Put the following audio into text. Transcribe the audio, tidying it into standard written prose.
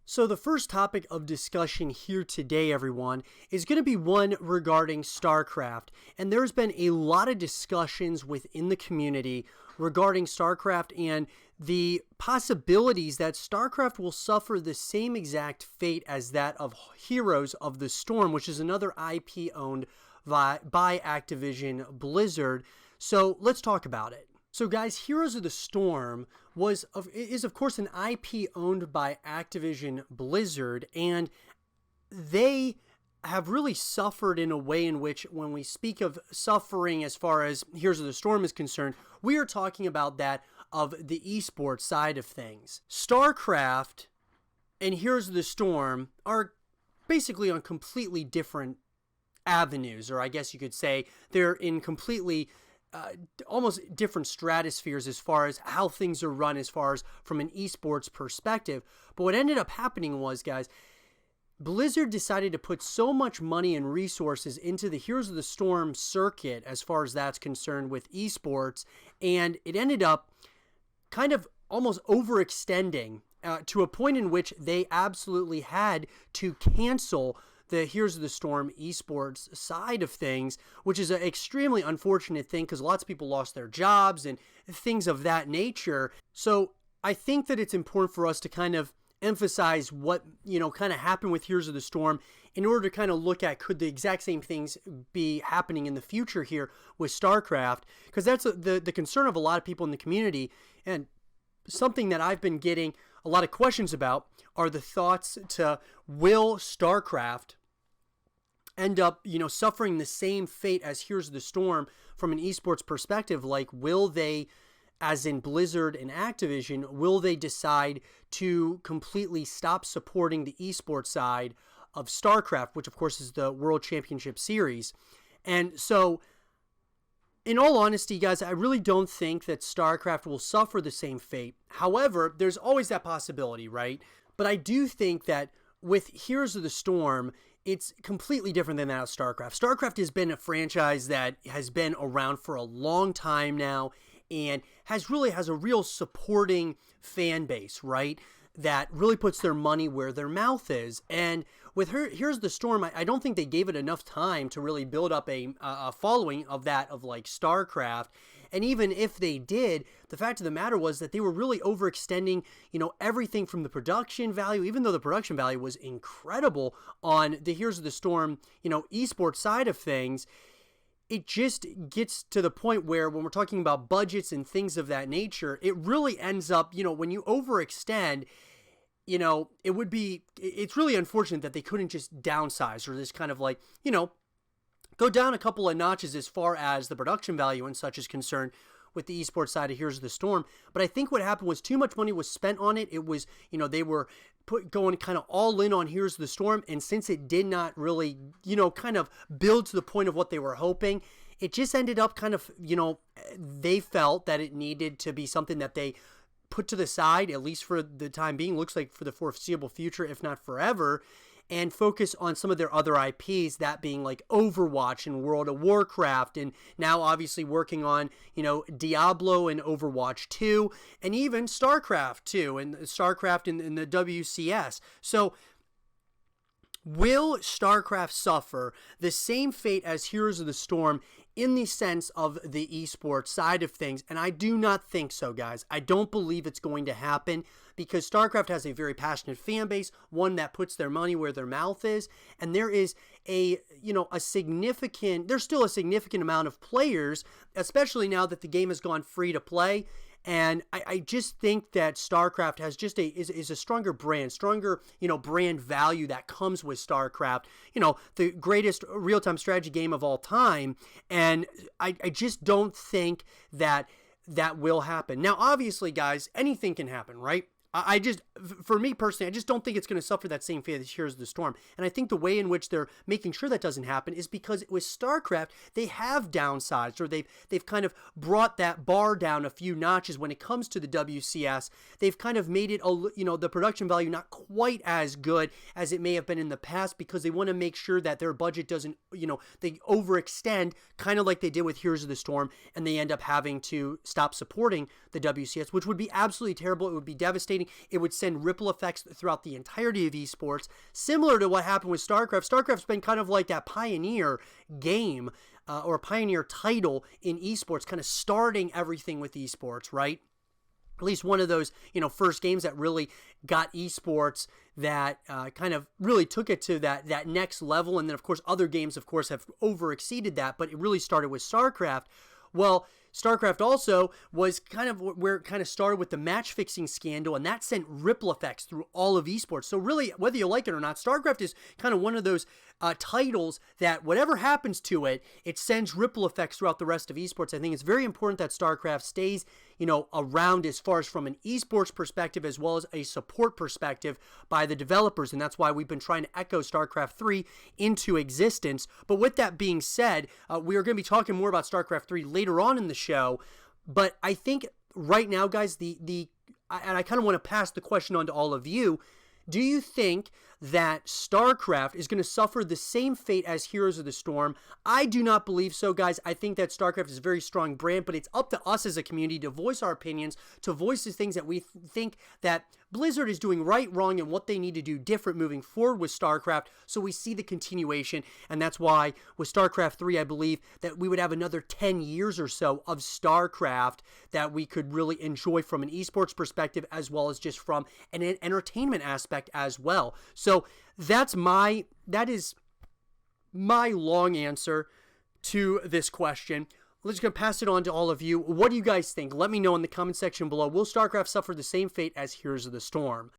So the first topic of discussion here today, everyone, is going to be one regarding StarCraft. And there's been a lot of discussions within the community regarding StarCraft and the possibilities that StarCraft will suffer the same exact fate as that of Heroes of the Storm, which is another IP owned by Activision Blizzard. So let's talk about it. So guys, Heroes of the Storm is of course an IP owned by Activision Blizzard, and they have really suffered in a way in which, when we speak of suffering as far as Heroes of the Storm is concerned, we are talking about that of the esports side of things. StarCraft and Heroes of the Storm are basically on completely different avenues, or I guess you could say they're in completely almost different stratospheres as far as how things are run as far as from an esports perspective. But what ended up happening was, guys, Blizzard decided to put so much money and resources into the Heroes of the Storm circuit as far as that's concerned with esports, and it ended up kind of almost overextending to a point in which they absolutely had to cancel the Heroes of the Storm esports side of things, which is an extremely unfortunate thing because lots of people lost their jobs and things of that nature. So I think that it's important for us to kind of emphasize what, kind of happened with Heroes of the Storm in order to kind of look at, could the exact same things be happening in the future here with StarCraft? Because that's the concern of a lot of people in the community, and something that I've been getting a lot of questions about are the thoughts to, will StarCraft end up, suffering the same fate as Heroes of the Storm from an esports perspective? Like, will they, as in Blizzard and Activision, will they decide to completely stop supporting the esports side of StarCraft, which of course is the World Championship Series? And so, in all honesty, guys, I really don't think that StarCraft will suffer the same fate. However, there's always that possibility, right? But I do think that with Heroes of the Storm, it's completely different than that of StarCraft. StarCraft has been a franchise that has been around for a long time now and has a real supporting fan base, right? That really puts their money where their mouth is. And with Here's the Storm, I don't think they gave it enough time to really build up a following of that of like StarCraft. And even if they did, the fact of the matter was that they were really overextending, everything from the production value, even though the production value was incredible on the Heroes of the Storm, esports side of things. It just gets to the point where when we're talking about budgets and things of that nature, it really ends up, when you overextend, it's really unfortunate that they couldn't just downsize or this kind of like, go down a couple of notches as far as the production value and such is concerned with the esports side of Heroes of the Storm. But I think what happened was too much money was spent on it. It was, they were going kind of all in on Heroes of the Storm. And since it did not really, kind of build to the point of what they were hoping, it just ended up kind of, they felt that it needed to be something that they put to the side, at least for the time being, looks like for the foreseeable future, if not forever, and focus on some of their other IPs, that being like Overwatch and World of Warcraft, and now obviously working on, Diablo and Overwatch 2, and even StarCraft 2 and StarCraft in the WCS. So will StarCraft suffer the same fate as Heroes of the Storm in the sense of the esports side of things? And I do not think so, guys. I don't believe it's going to happen because StarCraft has a very passionate fan base, one that puts their money where their mouth is, and there is there's still a significant amount of players, especially now that the game has gone free to play. And I just think that StarCraft has just is a stronger brand, brand value that comes with StarCraft, the greatest real-time strategy game of all time. And I just don't think that will happen. Now, obviously, guys, anything can happen, right? For me personally, I just don't think it's going to suffer that same fate as Heroes of the Storm. And I think the way in which they're making sure that doesn't happen is because with StarCraft, they have downsized, or they've kind of brought that bar down a few notches when it comes to the WCS. They've kind of made it, the production value not quite as good as it may have been in the past because they want to make sure that their budget doesn't, they overextend, kind of like they did with Heroes of the Storm, and they end up having to stop supporting the WCS, which would be absolutely terrible. It would be devastating. devastating. It would send ripple effects throughout the entirety of esports, similar to what happened with StarCraft. StarCraft's been kind of like that pioneer game or a pioneer title in esports, kind of starting everything with esports, right? At least one of those, first games that really got esports, that kind of really took it to that next level. And then, of course, other games, of course, have over-exceeded that, but it really started with StarCraft. Well, StarCraft also was kind of where it kind of started with the match-fixing scandal, and that sent ripple effects through all of esports. So really, whether you like it or not, StarCraft is kind of one of those titles that whatever happens to it, it sends ripple effects throughout the rest of esports. I think it's very important that StarCraft stays, around as far as from an esports perspective as well as a support perspective by the developers, and that's why we've been trying to echo StarCraft 3 into existence. But with that being said, we are going to be talking more about StarCraft 3 later on in the show, but I think right now, guys, and I kind of want to pass the question on to all of you. Do you think that StarCraft is going to suffer the same fate as Heroes of the Storm? I do not believe so, guys. I think that StarCraft is a very strong brand, but it's up to us as a community to voice our opinions, to voice the things that we think that Blizzard is doing right, wrong, and what they need to do different moving forward with StarCraft, so we see the continuation. And that's why with StarCraft 3, I believe that we would have another 10 years or so of StarCraft that we could really enjoy from an esports perspective, as well as just from an entertainment aspect as well. So that is my long answer to this question. Let's go pass it on to all of you. What do you guys think? Let me know in the comment section below. Will StarCraft suffer the same fate as Heroes of the Storm?